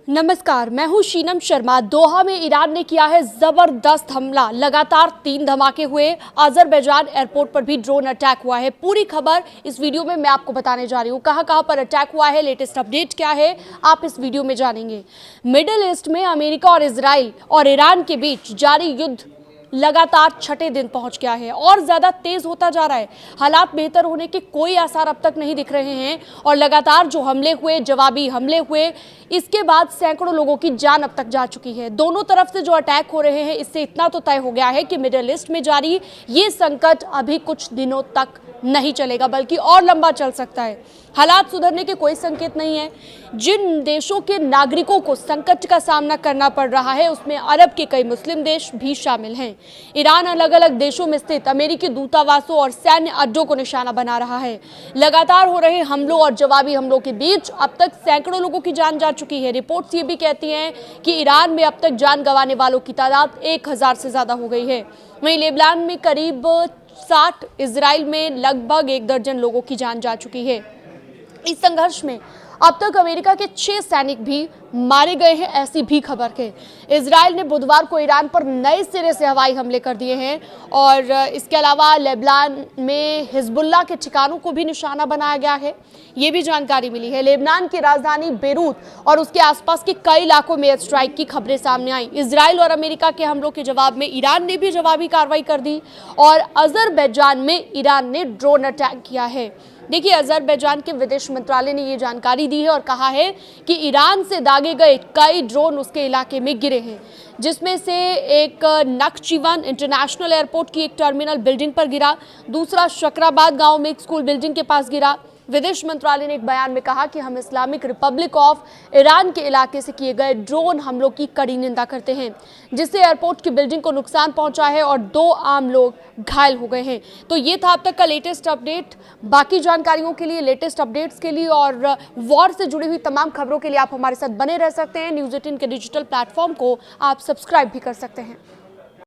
नमस्कार, मैं हूं शीनम शर्मा। दोहा में ईरान ने किया है जबरदस्त हमला। लगातार 3 धमाके हुए। अजरबैजान एयरपोर्ट पर भी ड्रोन अटैक हुआ है। पूरी खबर इस वीडियो में मैं आपको बताने जा रही हूं। कहां पर अटैक हुआ है, लेटेस्ट अपडेट क्या है, आप इस वीडियो में जानेंगे। मिडिल ईस्ट में अमेरिका और इजराइल और ईरान के बीच जारी युद्ध लगातार छठे दिन पहुंच गया है और ज्यादा तेज होता जा रहा है। हालात बेहतर होने के कोई आसार अब तक नहीं दिख रहे हैं और लगातार जो हमले हुए, जवाबी हमले हुए, इसके बाद सैकड़ों लोगों की जान अब तक जा चुकी है। दोनों तरफ से जो अटैक हो रहे हैं, इससे इतना तो तय हो गया है कि मिडिल ईस्ट में जारी ये संकट अभी कुछ दिनों तक नहीं चलेगा, बल्कि और लंबा चल सकता है। हालात सुधरने के कोई संकेत नहीं है। जिन देशों के नागरिकों को संकट का सामना करना पड़ रहा है, उसमें अरब के कई मुस्लिम देश भी शामिल हैं। ईरान अलग अलग देशों में स्थित अमेरिकी दूतावासों और सैन्य अड्डों को निशाना बना रहा है। लगातार हो रहे हमलों और जवाबी हमलों के बीच अब तक सैकड़ों लोगों की जान जा चुकी है। रिपोर्ट्स ये भी कहती हैं कि ईरान में अब तक जान गंवाने वालों की तादाद 1000 से ज्यादा हो गई है। वहीं लेबनान में करीब 60, इजराइल में लगभग 1 दर्जन लोगों की जान जा चुकी है। इस संघर्ष में अब तक अमेरिका के 6 सैनिक भी मारे गए हैं, ऐसी भी खबर है। इजराइल ने बुधवार को ईरान पर नए सिरे से हवाई हमले कर दिए हैं और इसके अलावा लेबनान में हिजबुल्लाह के ठिकानों को भी निशाना बनाया गया है, ये भी जानकारी मिली है। लेबनान की राजधानी बेरूत और उसके आसपास के कई इलाकों में एयर स्ट्राइक की खबरें सामने आई। इजराइल और अमेरिका के हमलों के जवाब में ईरान ने भी जवाबी कार्रवाई कर दी और अजरबैजान में ईरान ने ड्रोन अटैक किया है। देखिए, अजरबैजान के विदेश मंत्रालय ने ये जानकारी दी है और कहा है कि ईरान से दागे गए कई ड्रोन उसके इलाके में गिरे हैं, जिसमें से एक नखचिवन इंटरनेशनल एयरपोर्ट की एक टर्मिनल बिल्डिंग पर गिरा, दूसरा शकराबाद गांव में एक स्कूल बिल्डिंग के पास गिरा। विदेश मंत्रालय ने एक बयान में कहा कि हम इस्लामिक रिपब्लिक ऑफ ईरान के इलाके से किए गए ड्रोन हमलों की कड़ी निंदा करते हैं, जिससे एयरपोर्ट की बिल्डिंग को नुकसान पहुंचा है और 2 आम लोग घायल हो गए हैं। तो ये था अब तक का लेटेस्ट अपडेट। बाकी जानकारियों के लिए, लेटेस्ट अपडेट्स के लिए और वॉर से जुड़ी हुई तमाम खबरों के लिए आप हमारे साथ बने रह सकते हैं। न्यूज़ 18 के डिजिटल प्लेटफॉर्म को आप सब्सक्राइब भी कर सकते हैं।